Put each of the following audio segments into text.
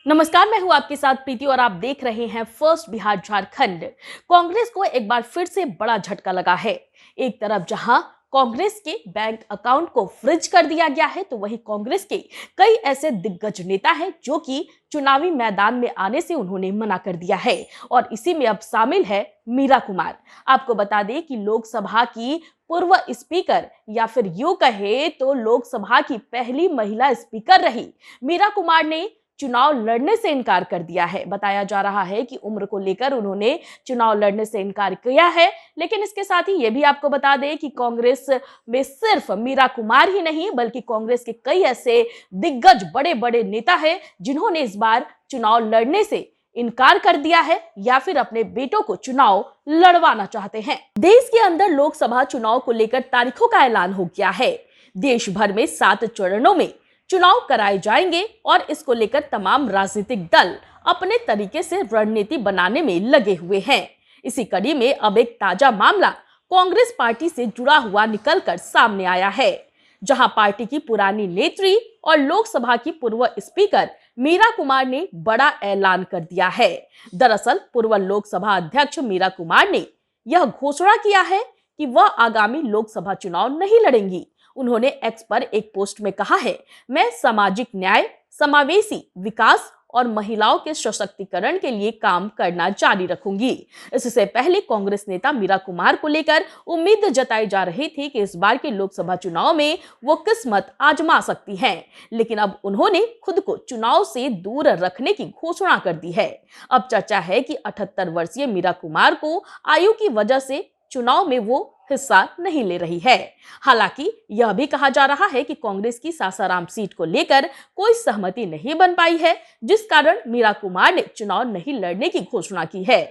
नमस्कार, मैं हूं आपके साथ प्रीति और आप देख रहे हैं फर्स्ट बिहार झारखंड। कांग्रेस को एक बार फिर से बड़ा झटका लगा है। एक तरफ जहां कांग्रेस के बैंक अकाउंट को फ्रीज कर दिया गया है, तो वहीं कांग्रेस के कई ऐसे दिग्गज नेता हैं जो कि चुनावी मैदान में आने से उन्होंने मना कर दिया है और इसी में अब शामिल है मीरा कुमार। आपको बता दें कि लोकसभा की पूर्व स्पीकर या फिर यूं कहे तो लोकसभा की पहली महिला स्पीकर रही मीरा कुमार ने चुनाव लड़ने से इनकार कर दिया है। बताया जा रहा है कि उम्र को लेकर उन्होंने चुनाव लड़ने से इनकार किया है, लेकिन इसके साथ ही ये भी आपको बता दें कि कांग्रेस में सिर्फ मीरा कुमार ही नहीं बल्कि कांग्रेस के कई ऐसे दिग्गज बड़े बड़े नेता हैं जिन्होंने इस बार चुनाव लड़ने से इनकार कर दिया है या फिर अपने बेटों को चुनाव लड़वाना चाहते हैं। देश के अंदर लोकसभा चुनाव को लेकर तारीखों का ऐलान हो गया है। देश भर में 7 चरणों में चुनाव कराए जाएंगे और इसको लेकर तमाम राजनीतिक दल अपने तरीके से रणनीति बनाने में लगे हुए हैं। इसी कड़ी में अब एक ताजा मामला कांग्रेस पार्टी से जुड़ा हुआ निकलकर सामने आया है, जहां पार्टी की पुरानी नेत्री और लोकसभा की पूर्व स्पीकर मीरा कुमार ने बड़ा ऐलान कर दिया है। दरअसल पूर्व लोकसभा अध्यक्ष मीरा कुमार ने यह घोषणा किया है कि वह आगामी लोकसभा चुनाव नहीं लड़ेंगी। उन्होंने एक्स पर एक पोस्ट में कहा है, मैं सामाजिक न्याय, समावेशी विकास और महिलाओं के सशक्तिकरण के लिए काम करना जारी रखूंगी। इससे पहले कांग्रेस नेता मीरा कुमार को लेकर उम्मीद जताई जा रही थी कि इस बार के लोकसभा चुनाव में वो किस्मत आजमा सकती हैं, लेकिन अब उन्होंने खुद को चुनाव से दूर रखने की घोषणा कर दी है। अब चर्चा है कि 78 वर्षीय मीरा कुमार को आयु की वजह से चुनाव में वो हिस्सा नहीं ले रही है। हालांकि यह भी कहा जा रहा है कि कांग्रेस की सासाराम सीट को लेकर कोई सहमति नहीं बन पाई है, जिस कारण मीरा कुमार ने चुनाव नहीं लड़ने की घोषणा की है।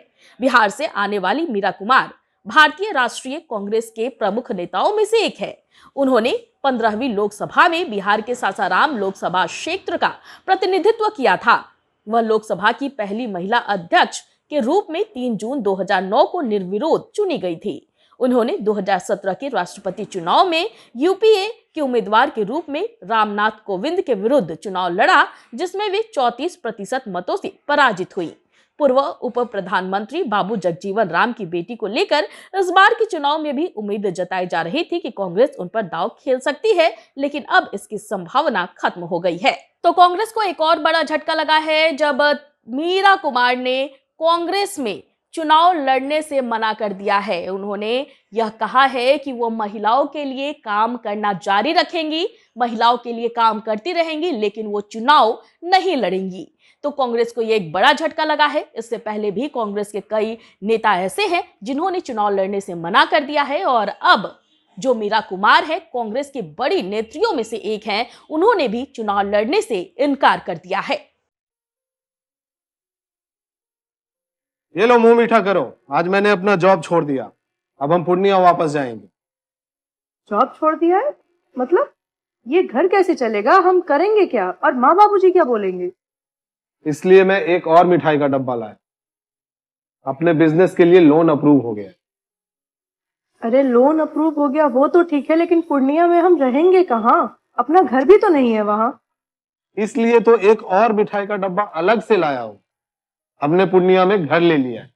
बिहार से आने वाली मीरा कुमार भारतीय राष्ट्रीय कांग्रेस के प्रमुख नेताओं में से एक है। उन्होंने 15वीं लोकसभा में बिहार के सासाराम लोकसभा क्षेत्र का प्रतिनिधित्व किया था। वह लोकसभा की पहली महिला अध्यक्ष के रूप में 3 जून 2009 को निर्विरोध चुनी गई थी। उन्होंने 2017 के राष्ट्रपति चुनाव में यूपीए के उम्मीदवार के रूप में रामनाथ कोविंद के विरुद्ध चुनाव लड़ा, जिसमें वे 34% मतों से पराजित हुई। पूर्व उप प्रधानमंत्री बाबू जगजीवन राम की बेटी को लेकर इस बार के चुनाव में भी उम्मीद जताई जा रही थी कि कांग्रेस उन पर दांव खेल सकती है, लेकिन अब इसकी संभावना खत्म हो गई है। तो कांग्रेस को एक और बड़ा झटका लगा है जब मीरा कुमार ने कांग्रेस में चुनाव लड़ने से मना कर दिया है। उन्होंने यह कहा है कि वो महिलाओं के लिए काम करना जारी रखेंगी, महिलाओं के लिए काम करती रहेंगी, लेकिन वो चुनाव नहीं लड़ेंगी। तो कांग्रेस को ये एक बड़ा झटका लगा है। इससे पहले भी कांग्रेस के कई नेता ऐसे हैं जिन्होंने चुनाव लड़ने से मना कर दिया है और अब जो मीरा कुमार है, कांग्रेस की बड़ी नेत्रियों में से एक हैं, उन्होंने भी चुनाव लड़ने से इनकार कर दिया है। ये लो मुंह मीठा करो, आज मैंने अपना जॉब छोड़ दिया। अब हम पूर्णिया वापस जाएंगे। जॉब छोड़ दिया है? मतलब ये घर कैसे चलेगा? हम करेंगे क्या? और माँ बाबूजी क्या बोलेंगे? इसलिए मैं एक और मिठाई का डब्बा लाया। अपने बिजनेस के लिए लोन अप्रूव हो गया। अरे लोन अप्रूव हो गया वो तो ठीक है, लेकिन पूर्णिया में हम रहेंगे कहाँ? अपना घर भी तो नहीं है वहां। इसलिए तो एक और मिठाई का डब्बा अलग से लाया हूं। हमने पूर्णिया में घर ले लिया है,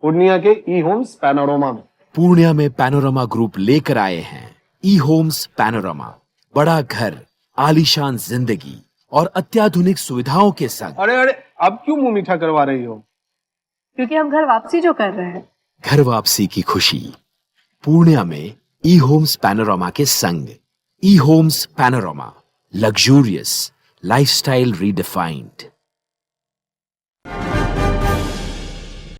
पूर्णिया के ई होम्स पैनोरमा में। पूर्णिया में पैनोरमा ग्रुप लेकर आए हैं ई होम्स पैनोरमा। बड़ा घर, आलीशान जिंदगी और अत्याधुनिक सुविधाओं के संग। अरे अब क्यों मुंह मीठा करवा रही हो? क्योंकि हम घर वापसी जो कर रहे हैं। घर वापसी की खुशी पूर्णिया में ई होम्स पैनोरमा के संग। E homes panorama, luxurious lifestyle redefined.